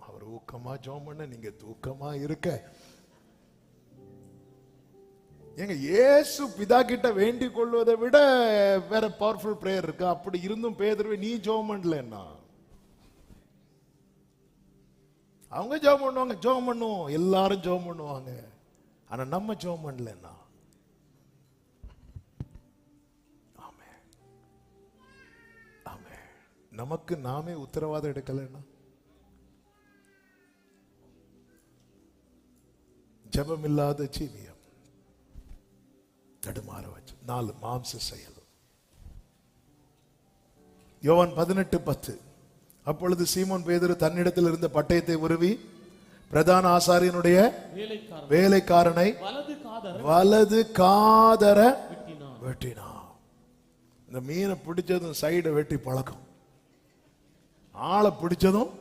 அவர் ஊக்கமா ஜெபம் பண்ண நீங்க தூக்கமா இருக்க. எங்க இயேசு பிதா கிட்ட வேண்டிக் கொள்வதை விட வேற பவர்ஃபுல் பிரேயர் இருக்கு. அப்படி இருந்தும் பேதுருவே நீ ஜெபம் பண்ணலன்னா, அவங்க ஜெபம் பண்ணுவாங்க, ஜெபம் பண்ணுவோம், எல்லாரும் ஜெபம் பண்ணுவாங்க. ஆனா நம்ம ஜெபம் பண்ணலன்னா, ஆமென் ஆமென், நமக்கு நாமே உத்தரவாதம் எடுக்கலன்னா, ஜெபம் இல்லாத ஜீவியம் தடுமாற வச்சு. 4 மாம்ச செயல். யோவான் 18:10. அப்பொழுது சீமோன் பேதுரு தன்னிடத்தில் இருந்த பட்டயத்தை உருவி பிரதான ஆசாரியனுடைய வேலைக்காரனை வலது காதர வெட்டினான். இந்த மீனை பிடிச்சதும் சைடை வெட்டி பழக்கம், ஆளை பிடிச்சதும்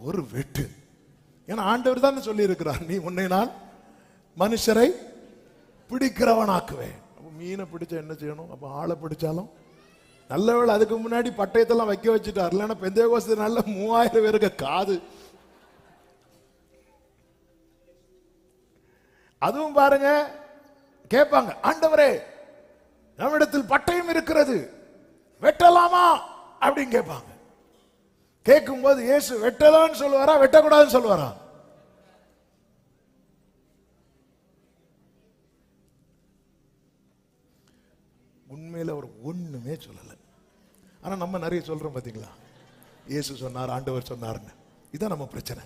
ஒரு வெட்டு. ஏன்னா ஆண்டவர் தான் சொல்லி இருக்கிறார், நீ உன்னை நான் மனுஷரை பிடிக்கிறவனாக்குவேன். மீனை பிடிச்சா என்ன செய்யணும்? அப்ப ஆளை பிடிச்சாலும் நல்ல வேளை அதுக்கு முன்னாடி பட்டயத்தெல்லாம் வைக்க வச்சுட்டார். இல்லைன்னா பெந்தேகோஸ்து நல்ல 3000 பேருக்கு காது. அதுவும் பாருங்க, கேட்பாங்க, ஆண்டவரே நம்மிடத்தில் பட்டயம் இருக்கிறது, வெட்டலாமா அப்படின்னு கேட்பாங்க. கேட்கும் போது இயேசு வெட்டலான்னு சொல்லுவாரா, வெட்டக்கூடாதுன்னு சொல்லுவாரா? உண்மையில அவர் ஒண்ணுமே சொல்லல. ஆனா நம்ம நிறைய சொல்றோம் பாத்தீங்களா, இயேசு சொன்னார், ஆண்டவர் சொன்னார்னு. இதான் நம்ம பிரச்சனை.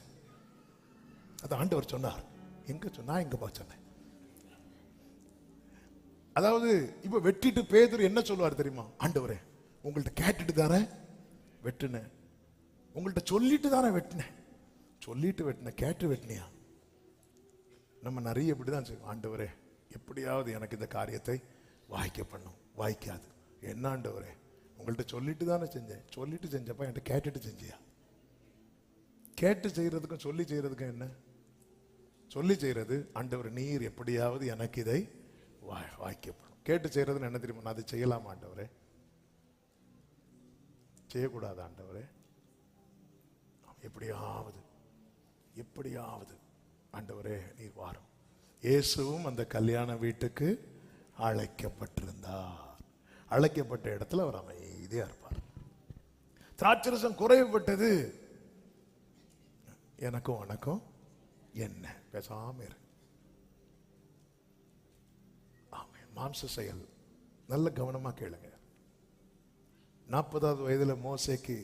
அது ஆண்டவர் சொன்னார், எங்க சொன்னா எங்க சொன்னேன். அதாவது இப்ப வெட்டிட்டு பேதுரு என்ன சொல்லுவார் தெரியுமா? ஆண்டவரே, உங்கள்ட்ட கேட்டுட்டு தானே வெட்டினேன், உங்கள்ட்ட சொல்லிட்டு தானே வெட்டினேன், சொல்லிட்டு வெட்டினேன், கேட்டு வெட்டினியா? நம்ம நிறைய இப்படிதான் செய்வோம். ஆண்டவரே, எப்படியாவது எனக்கு இந்த காரியத்தை வாய்க்க பண்ணும். வாய்க்காது. என்ன ஆண்டவரே, உங்கள்ட்ட சொல்லிட்டு தானே செஞ்சேன், சொல்லிட்டு செஞ்சப்ப என்கிட்ட கேட்டுட்டு செஞ்சியா? கேட்டு செய்யறதுக்கும் சொல்லி செய்யறதுக்கும் என்ன? சொல்லி செய்யறது, ஆண்டவர் நீர் எப்படியாவது எனக்கு இதை வாய்க்கப்படும். கேட்டு செய்யறதுன்னு என்ன தெரியுமா? நான் அதை செய்யலாமா ஆண்டவரே? செய்யக்கூடாது ஆண்டவரே. எப்படியாவது எப்படியாவது ஆண்டவரே நீர் வாரும். இயேசுவும் அந்த கல்யாண வீட்டுக்கு அழைக்கப்பட்டிருந்தார். அழைக்கப்பட்ட இடத்துல அவர் அமைதியா இருப்பார். திராட்சரசம் குறைவுபட்டது, எனக்கும் உனக்கும் என்ன, பேசாம இரு. மாம்ச செயல் நல்ல கவனமா கேளுங்க. 40வது வயதுல மோசேக்கு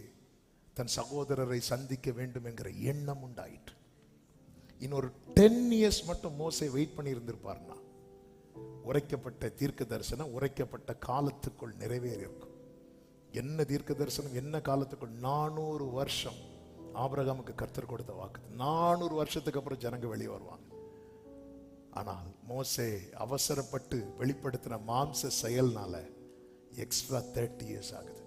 தன் சகோதரரை சந்திக்க வேண்டும் என்கிற எண்ணம் உண்டாயிற்று. இன்னொரு 10 இயர்ஸ் மட்டும் மோசே வெயிட் பண்ணி இருந்திருப்பார்னா உரைக்கப்பட்ட தீர்க்க தரிசனம் உரைக்கப்பட்ட காலத்துக்குள் நிறைவேறி இருக்கும். என்ன தீர்க்க தரிசனம், என்ன காலத்துக்குள்? 400 வருஷம் ஆபிரகாமுக்கு கர்த்தர் கொடுத்த வாக்கு. 400 வருஷத்துக்கு அப்புறம் ஜனங்க வெளியே வருவாங்க. ஆனால் மோசே அவசரப்பட்டு வெளிப்படுத்தின மாம்ச செயல்னால எக்ஸ்ட்ரா 30 இயர்ஸ் ஆகுது.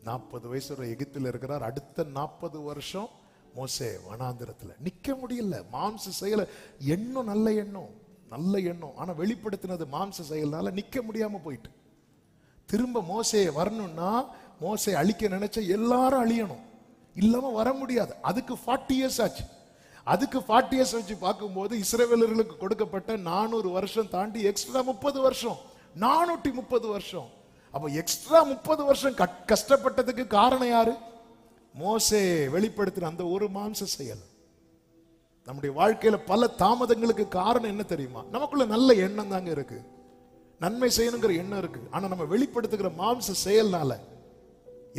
40 வயசு எகிப்தில் இருக்கிறார். அடுத்த 40 வருஷம் மோசே வனாந்திரத்துல நிக்க முடியல. மாம்ச செயல எண்ணம், நல்ல எண்ணம், நல்ல எண்ணம், ஆனா வெளிப்படுத்தினது மாம்ச செயல்னால நிக்க முடியாம போயிட்டு. திரும்ப மோசே வரணும்னா மோசே அழிக்க நினைச்ச எல்லாரும் அழியணும், இல்லாம வர முடியாது. அதுக்கு 40 இயர்ஸ் ஆச்சு. அதுக்கு 40 இயர்ஸ் வச்சு பார்க்கும்போது இஸ்ரவேலர்களுக்கு கொடுக்கப்பட்ட 400 வருஷம் தாண்டி எக்ஸ்ட்ரா 30 வருஷம், 430 வருஷம். அப்ப எக்ஸ்ட்ரா 30 வருஷம் கஷ்டப்பட்டதுக்கு காரணம் யாரு? மோசே வெளிப்படுத்தின அந்த ஒரு மாம்ச செயல். நம்முடைய வாழ்க்கையில பல தாமதங்களுக்கு காரணம் என்ன தெரியுமா? நமக்குள்ள நல்ல எண்ணம் தாங்க இருக்கு, நன்மை செய்யணுங்கிற எண்ணம் இருக்கு. ஆனா நம்ம வெளிப்படுத்துகிற மாம்ச செயல்னால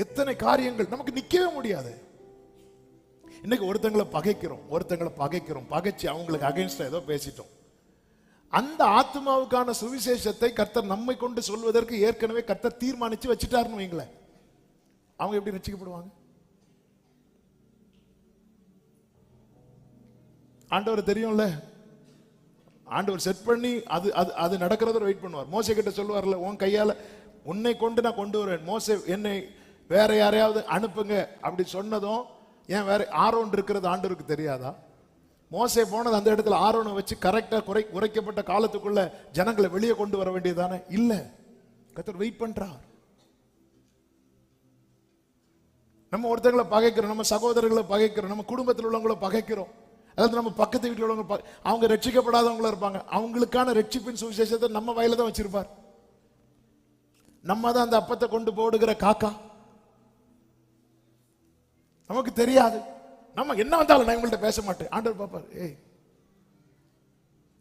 எத்தனை காரியங்கள் நமக்கு நிக்கவே முடியாது. இன்னைக்கு ஒருத்தங்களை பகைக்கிறோம், பகைச்சு அவங்களுக்கு அகைன்ஸ்டா ஏதோ பேசிட்டோம். அந்த ஆத்மாவுக்கான சுவிசேஷத்தை கர்த்தர் நம்மை கொண்டு சொல்வதற்கு ஏற்கனவே கர்த்தர் தீர்மானிச்சு வச்சுட்டாருன்னு வைங்களேன். அவங்க எப்படி ரட்சிக்கப்படுவாங்க? ஆண்டவர் தெரியும்ல, ஆண்டவர் செட் பண்ணி அது நடக்கிறத வெயிட் பண்ணுவார். மோசே கிட்ட சொல்லுவார்ல, உன் கையால உன்னை கொண்டு நான் கொண்டு வருவேன். மோசே என்னை வேற யாரையாவது அனுப்புங்க அப்படி சொன்னதும், ஏன் வேற ஆரோன் இருக்கிறது ஆண்டவருக்கு தெரியாதா? மோசே போனது அந்த இடத்துல ஆரோனை வச்சு கரெக்டா உரைக்கப்பட்ட காலத்துக்குள்ள ஜனங்களை வெளியே கொண்டு வர வேண்டியதானே? இல்ல, கர்த்தர் வெயிட் பண்றார். நம்ம ஒருத்தங்களை பகைக்கிறோம், நம்ம சகோதரர்களை பகைக்கிறோம், நம்ம குடும்பத்தில் உள்ளவங்களை பகைக்கிறோம், அதாவது நம்ம பக்கத்து வீட்டில் உள்ளவங்க அவங்க ரட்சிக்கப்படாதவங்களா இருப்பாங்க. அவங்களுக்கான ரட்சிப்பின் சுவிசேஷத்தை நம்ம வயல தான் வச்சிருப்பார். நம்ம தான் அந்த அப்பத்தை கொண்டு போடுகிற காக்கா. நமக்கு தெரியாது. நம்ம என்ன வந்தாலும் நான் இவங்கள்ட்ட பேச மாட்டேன். ஆண்டவர் பாப்பார்.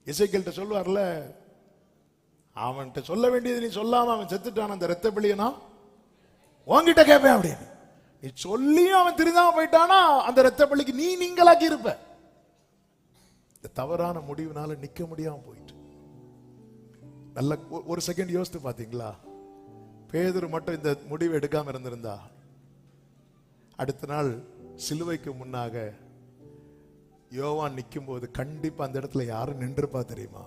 எசேக்கியேல்ட்ட சொல்லுவார்ல, அவன்கிட்ட சொல்ல வேண்டியது நீ சொல்லாம அவன் செத்துட்டான், அந்த ரத்த பலியனா உன்கிட்ட கேட்பேன் அப்படின்னு. நீ சொல்லியும் அவன் திருந்தாம போயிட்டானா அந்த ரத்த பலிக்கு நீ நீங்களாக்கி இருப்ப. இந்த தவறான முடிவுனால நிக்க முடியாம போயிட்டு. நல்ல ஒரு செகண்ட் யோசித்து பாத்தீங்களா? பேதுரு மட்டும் இந்த முடிவு எடுக்காம இருந்திருந்தா அடுத்த நாள் சிலுவைக்கு முன்னாக யோவான் நிற்கும் போது கண்டிப்பா அந்த இடத்துல யாரும் நின்றுப்பா தெரியுமா?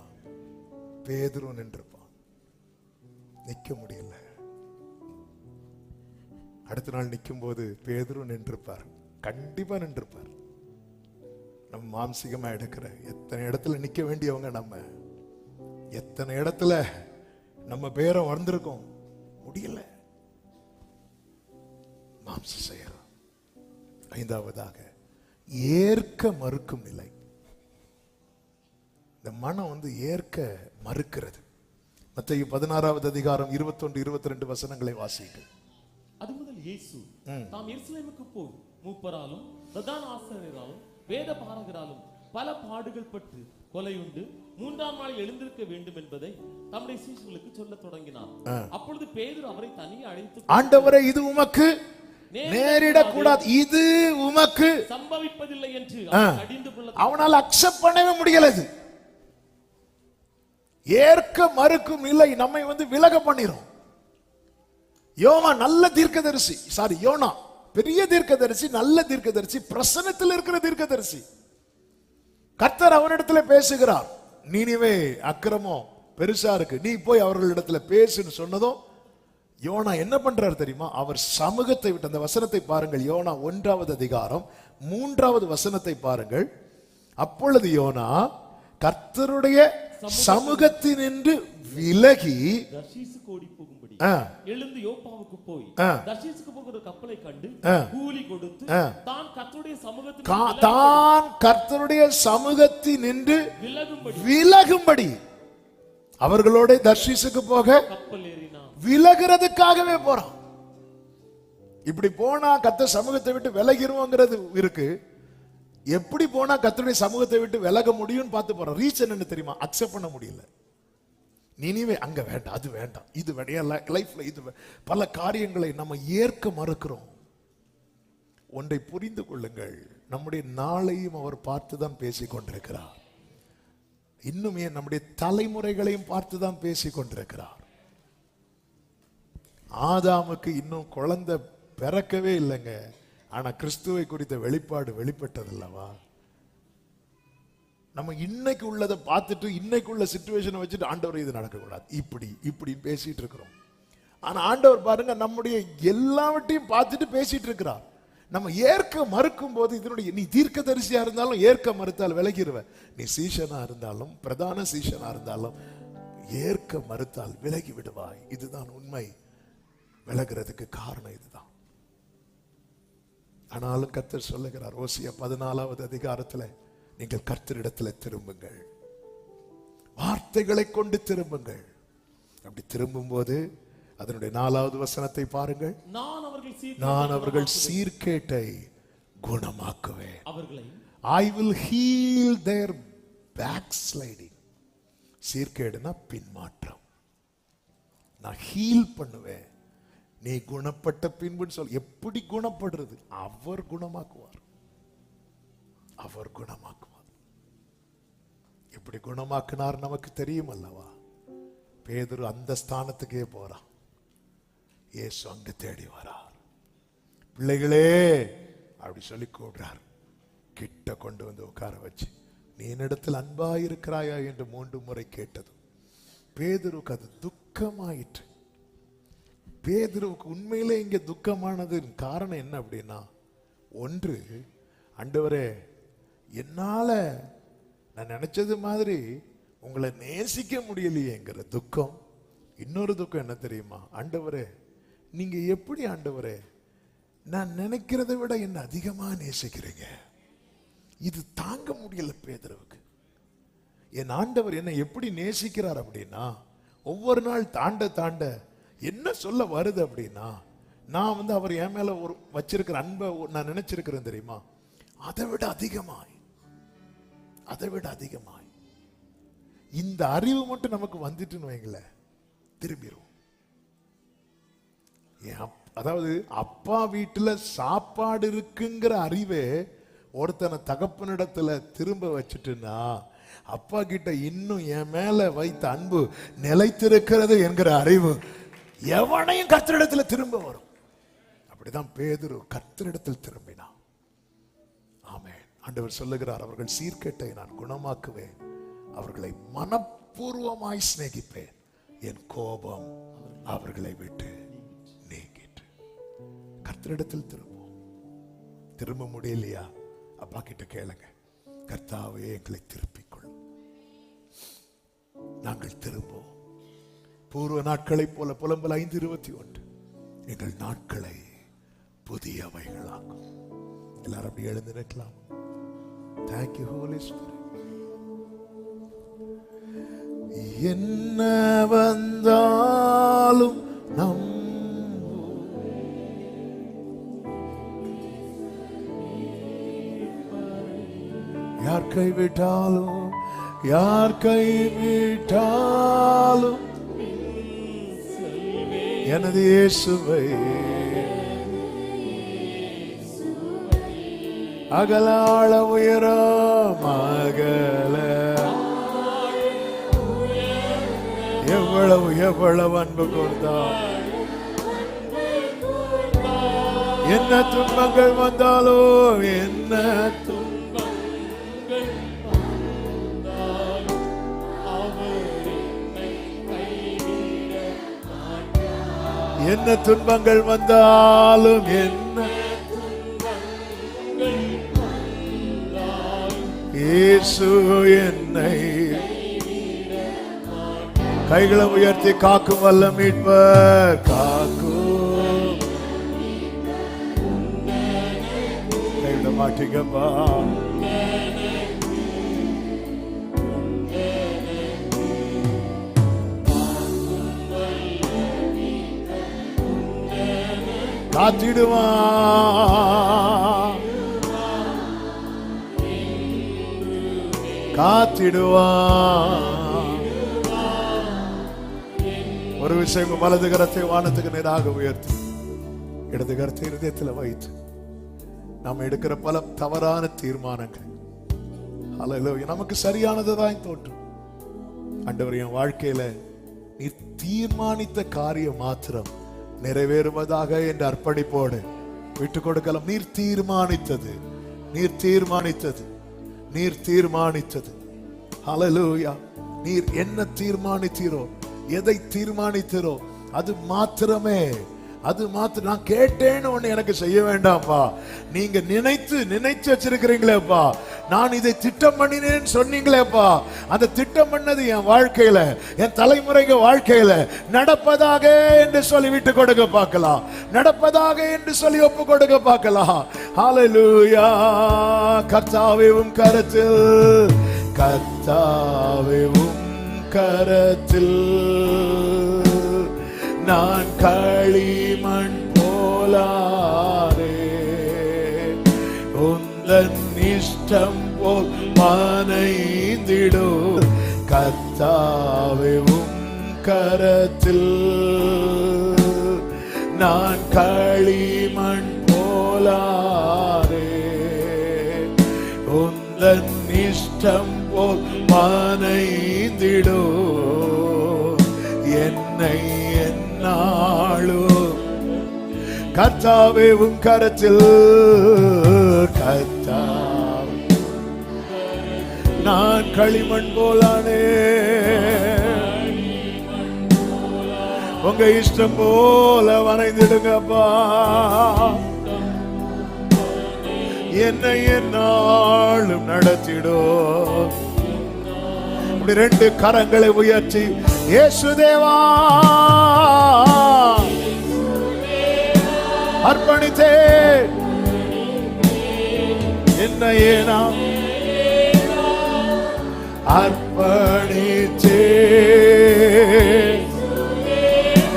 பேதுரு நின்றுப்பான். நிக்க முடியல. அடுத்த நாள் நிற்கும் போது பேதுரு நின்றுப்பார், கண்டிப்பா நின்றுப்பார். நம்ம மாம்சிகமா எடுக்கிற எத்தனை இடத்துல நிக்க வேண்டியவங்க, நம்ம எத்தனை இடத்துல நம்ம பேரை வந்திருக்கோம், முடியல. மாம்ச செயல். 5வதாக ஏற்க மறுக்கும் நிலை. இந்த மனம் ஏற்க மறுக்கிறது. மத்தேயு 16வது அதிகாரம் 21, 22 வசனங்களை வாசியுங்கள். அது முதல் இயேசு தாம் எருசலேமுக்கு போய் மூப்பராலும் பிரதான ஆசாரியராலும் வேத பாரகராலும் பல பாடுகள் பட்டு கொலையுண்டு 3ஆம் நாளில் எழுந்திருக்க வேண்டும் என்பதை தம்முடைய சீஷர்களுக்கு சொல்ல தொடங்கினார். அப்பொழுது பேதுரு அவரை தனியே அழைத்து, ஆண்டவரே, இது உமக்கு நேரிடக்கூடாது, இது உமக்கு சம்பவிப்பதில்லை என்று அவனால் அக்செப்ட் பண்ணவே முடியல. ஏற்க மறுக்கும் நிலை நம்மை விலக பண்ணிரும். யோனா நல்ல தீர்க்கதரிசி, யோனா பெரிய தீர்க்கதரிசி, நல்ல தீர்க்கதரிசி, பிரசன்னத்தில் இருக்கிற தீர்க்கதரிசி. கர்த்தர் அவனிடத்துல பேசுகிறார், நீனிவே அக்கிரமம் பெருசா இருக்கு, நீ போய் அவர்களிடத்துல பேசுன்னு சொன்னதும் யோனா என்ன பண்றாரு தெரியுமா? அவர் சமூகத்தை விட்டு, அந்த வசனத்தை பாருங்கள், யோனா 1வது அதிகாரம் 3வது வசனத்தை பாருங்கள். அப்பொழுது யோனா கர்த்தருடைய சமூகத்தினின்று விலகி தர்ஷீசுக்கு ஓடி போகும்படி எழுந்து யோப்பாவுக்கு போய் தர்ஷீசுக்கு போகிற கப்பலை கண்டு கூலி கொடுத்து தான் கர்த்தருடைய சமூகத்தினின்று விலகும்படி அவர்களோட தர்ஷீசுக்கு போக கப்பல் ஏறினான். விலகிறதுக்காகவே போறான். இப்படி போனா கர்த்தர் சமூகத்தை விட்டு விலகிருவோங்கிறது இருக்கு. எப்படி போனா கர்த்தருடைய சமூகத்தை விட்டு விலக முடியும்னு பார்த்து போறோம். ரீசன் என்ன தெரியுமா? அக்செப்ட் பண்ண முடியல. நினிவே அங்க வேண்டாம், அது வேண்டாம், இது வேண்டாம். லைஃப்ல இது பல காரியங்களை நம்ம ஏற்க மறுக்கிறோம். ஒன்றை புரிந்து கொள்ளுங்கள், நம்முடைய நாளையும் அவர் பார்த்துதான் பேசிக் கொண்டிருக்கிறார். இன்னும் ஏன் நம்முடைய தலைமுறைகளையும் பார்த்துதான் பேசிக் கொண்டிருக்கிறார். ஆதாமுக்கு இன்னும் குழந்தை பிறக்கவே இல்லைங்க, ஆனா கிறிஸ்துவை குறித்த வெளிப்பாடு வெளிப்பட்டதில்லவா? நம்ம இன்னைக்கு உள்ளதை பார்த்துட்டு இன்னைக்கு உள்ள சிச்சுவேஷனை வச்சுட்டு ஆண்டவர் இது நடக்கக்கூடாது இப்படி இப்படி பேசிட்டு இருக்கிறோம். ஆனா ஆண்டவர் பாருங்க நம்முடைய எல்லாவற்றையும் பார்த்துட்டு பேசிட்டு இருக்கிறார். நம்ம ஏற்க மறுக்கும் போது இதனுடைய, நீ தீர்க்கதரிசியா இருந்தாலும் ஏற்க மறுத்தால் விலகிடுவ, நீ சீஷனா இருந்தாலும் பிரதான சீஷனா இருந்தாலும் ஏற்க மறுத்தால் விலகி விடுவாய். இதுதான் உண்மை. விலகிறதுக்கு காரணம் இதுதான். ஆனாலும் கர்த்தர் சொல்லுகிறார், ஓசியா 14வது அதிகாரத்தில், நீங்கள் கர்த்தரிடத்தில் திரும்புங்கள், வார்த்தைகளை கொண்டு திரும்புங்கள். அப்படி திரும்பும் போது அதனுடைய 4வது வசனத்தை பாருங்கள். நான் அவர்கள் சீர்கேட்டை குணமாக்குவேன். I will heal their backsliding. சீர்கேடுனா பின்மாற்றம். நான் ஹீல் பண்ணுவேன். நீ குணப்பட்ட பின்புன்னு சொல். எப்படி குணப்படுறது? அவர் குணமாக்குவார். அவர் குணமாக்குவார். எப்படி குணமாக்கினார் நமக்கு தெரியும் அல்லவா? பேதுரு அந்த ஸ்தானத்துக்கே போறான், இயேசு அங்க தேடி வரார். பிள்ளைகளே அப்படி சொல்லி கூடுறார். கிட்ட கொண்டு வந்து உட்கார வச்சு, நீ என்னிடத்தில் அன்பாயிருக்கிறாயா என்று 3 முறை கேட்டதும் பேதுருக்கு அது துக்கமாயிற்று. பேதுருவுக்கு உண்மையிலே இங்க துக்கமானது காரணம் என்ன அப்படின்னா, ஒன்று, ஆண்டவரே என்னால நான் நினைச்சது மாதிரி உங்களை நேசிக்க முடியலையேங்கிற துக்கம். இன்னொரு துக்கம் என்ன தெரியுமா? ஆண்டவரே நீங்க எப்படி ஆண்டவரே நான் நினைக்கிறதை விட என்ன அதிகமா நேசிக்கிறீங்க. இது தாங்க முடியல பேதுருவுக்கு. என் ஆண்டவர் என்னை எப்படி நேசிக்கிறார் அப்படின்னா, ஒவ்வொரு நாள் தாண்ட தாண்ட என்ன சொல்ல வருது அப்படின்னா, நான் அவர் என் மேல ஒரு வச்சிருக்கிற அன்பை நான் நினைச்சிருக்கிறேன் தெரியுமா, அதை விட அதிகமாய், அதை விட அதிகமாய். இந்த அறிவு மட்டும் நமக்கு வந்துட்டுன்னு வைங்கள, திரும்பிடும். அதாவது அப்பா வீட்டுல சாப்பாடு இருக்குங்கிற அறிவே ஒருத்தனை தகப்பனிடத்துல திரும்ப வச்சுட்டுன்னா, அப்பா கிட்ட இன்னும் என் மேல வைத்த அன்பு நிலைத்திருக்கிறது என்கிற அறிவு எவனையும் கர்த்தரிடத்துல திரும்ப வரும். அப்படிதான் பேதுரு கர்த்தரிடத்தில் திரும்பினான். ஆமென். ஆண்டவர் சொல்லுகிறார், அவர்கள் சீர்கேட்டை நான் குணமாக்குவேன், அவர்களை மனப்பூர்வமாய் சிநேகிப்பேன், என் கோபம் அவர்களை விட்டு நீங்கிட்டு. கர்த்தரிடத்தில் திரும்பும். திரும்ப முடியலையா? அப்பா கிட்ட கேளுங்க, கர்த்தாவே எங்களை திருப்பிக் கொள்ளும், நாங்கள் திரும்புவோம். பூர்வ நாட்களை போல புலம்பல் 5:21 எங்கள் நாட்களை புதியவைகளாக்கும். எல்லாரும் அப்படி எழுந்து நிற்கலாம். Thank you Holy Spirit. என்ன வந்தாலும் நம் யார் கைவிட்டாலும் எனது இயேசுவை அகலாள உயரம் அகல எவ்வளவு எவ்வளவு அன்பு கூர்ந்தார். என்ன துன்பங்கள் வந்தாலோ, என்ன என்ன துன்பங்கள் வந்தாலும், என்ன இயேசு என்னை கைகளை உயர்த்தி காக்கும் வல்ல மீட்பர், காக்கும். கைவிட மாட்டீங்கப்பா. காத்திடுவான், காத்திடுவான். ஒரு விஷயம், வலது கரத்தை வானத்துக்கு நேராக உயர்த்தி இடது கரத்தை இருதயத்தில் வைத்து நாம் எடுக்கிற பல தவறான தீர்மானங்கள் அல்லேலூயா நமக்கு சரியானதுதான் தோன்றும். ஆண்டவர், என் வாழ்க்கையில நீர் தீர்மானித்த காரியம் மாத்திரம் நிறைவேறுவதாக என்ற அர்ப்பணிப்போடு விட்டுக் கொடுக்கலாம். நீர் தீர்மானித்தது, நீர் தீர்மானித்தது, நீர் தீர்மானித்தது. ஹல்லேலூயா. நீர் என்ன தீர்மானித்தீரோ, எதை தீர்மானித்தீரோ அது மாத்திரமே, அது மாத்திரம். நான் கேட்டேன்னு ஒண்ணு எனக்கு செய்ய வேண்டாம்ப்பா. நீங்க நினைத்து வச்சிருக்கிறீங்களேப்பா, நான் இதை திட்டம் பண்ணினேன்னு சொன்னீங்களேப்பா, அந்த திட்டம் பண்ணது என் வாழ்க்கையில, என் தலைமுறைங்க வாழ்க்கையில நடப்பதாக என்று சொல்லி விட்டு கொடுக்க பார்க்கலாம், நடப்பதாக என்று சொல்லி ஒப்பு கொடுக்க பார்க்கலாம். ஹல்லேலூயா. கர்த்தாவே உம் கரத்தில், கர்த்தாவே உம் கரத்தில் நான் களிமண் போலாரே, உந்தன் இஷ்டம் போல் மனைந்திடோ. கர்த்தாவே உம் கரத்தில் நான் களிமண் போலாரே, உந்தன் இஷ்டம் போல் மனைந்திடோ. என்னை நாளும் கர்த்தாவே உம் கரத்தில், கர்த்தாவே நான் களிமண் போலானே, உங்க இஷ்டம் போல வரைந்திடுங்கப்பா. என்னை என்னாலும் நடத்திடும். ரெண்டு கரங்களை உயர்த்தி இயேசுதேவா அர்ப்பணித்தே, என்னையே நான் அர்ப்பணித்தே.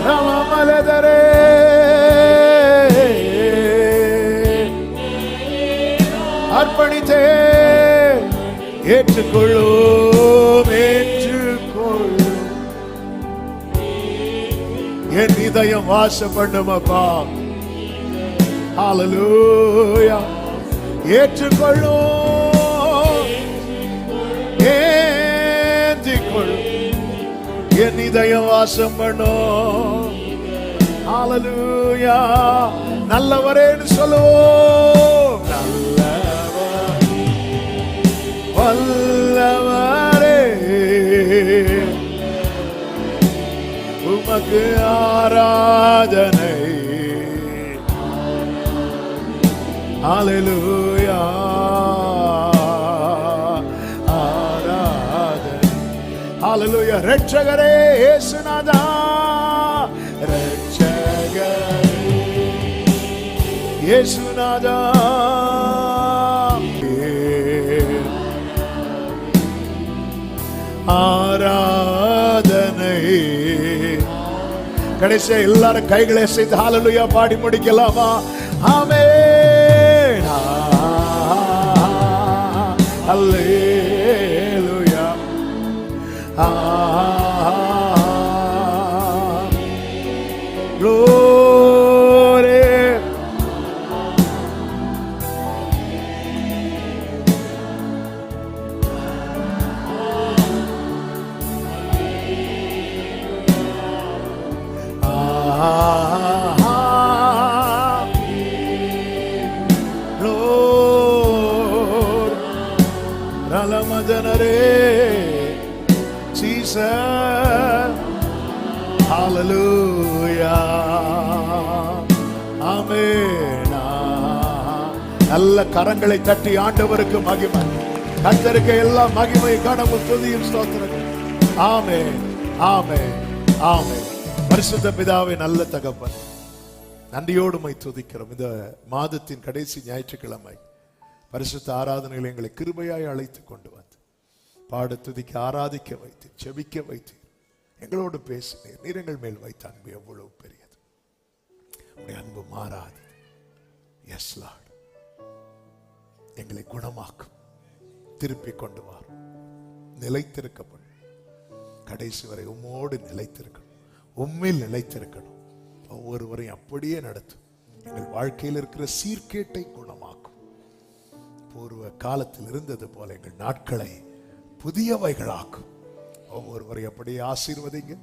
ரமமலதரே அர்ப்பணித்தே. ஏற்றுக்கொள்ளும், ஏற்றுக்கொள்ளும். என் இதயம் வாசம் பண்ணுமப்பா. ஹல்லேலூயா. ஏற்றுக்கொள்ளும், ஏற்றுக்கொள்ளும். என் இதயம் வாசம் பண்ணும். ஹல்லேலூயா. நல்லவரேன்னு சொல்லுவோம். நல்லவர், வல்லவரே, உமக்கு ஆராதனை. ஹல்லேலூயா. ஆராதனை. ஹல்லேலூயா. ரட்சகரே இயேசுநாதா, ரட்சகரே இயேசுநாதா. ஆராதனை. கடைசியா எல்லாரும் கைகளை செய்து ஹல்லேலூயா பாடி முடிக்கலாமா? ஆமென். ஹல்லேலூயா. glory. ஹalleluya ஆமென். நல்ல கரங்களை தட்டி ஆண்டவருக்கு மகிமை, கர்த்தருக்கு எல்லா மகிமை கனமும் துதியும் ஸ்தோத்திரங்கள். ஆமென் ஆமென் ஆமென். பரிசுத்த பிதாவே, நல்ல தகப்பன், நன்றியோடு மை துதிக்கிறோம். இந்த மாதத்தின் கடைசி ஞாயிற்றுக்கிழமை பரிசுத்த ஆராதனைகளை எங்களை கிருபையாய் அழைத்து கொண்டு வந்து பாட துதிக்க ஆராதிக்க வைத்து செபிக்க வைத்து எங்களோடு பேசினீர். நீர் எங்கள் மேல் வைத்த அன்பு எவ்வளவு பெரியது. உடைய அன்பு மாறாது. எஸ் லார்ட், எங்களை குணமாக்கும், திருப்பி கொண்டு வாரும், நிலைத்திருக்கப்படும், கடைசி வரை உம்மோடு நிலைத்திருக்கணும், உம்மில் நிலைத்திருக்கணும். ஒவ்வொருவரையும் அப்படியே நடத்தும். எங்கள் வாழ்க்கையில் இருக்கிற சீர்கேட்டை குணமாக்கும். பூர்வ காலத்தில் இருந்தது போல எங்கள் நாட்களை புதியவைகளாக்கும். ஒவ்வொருவரையும் அப்படியே ஆசீர்வதிங்க.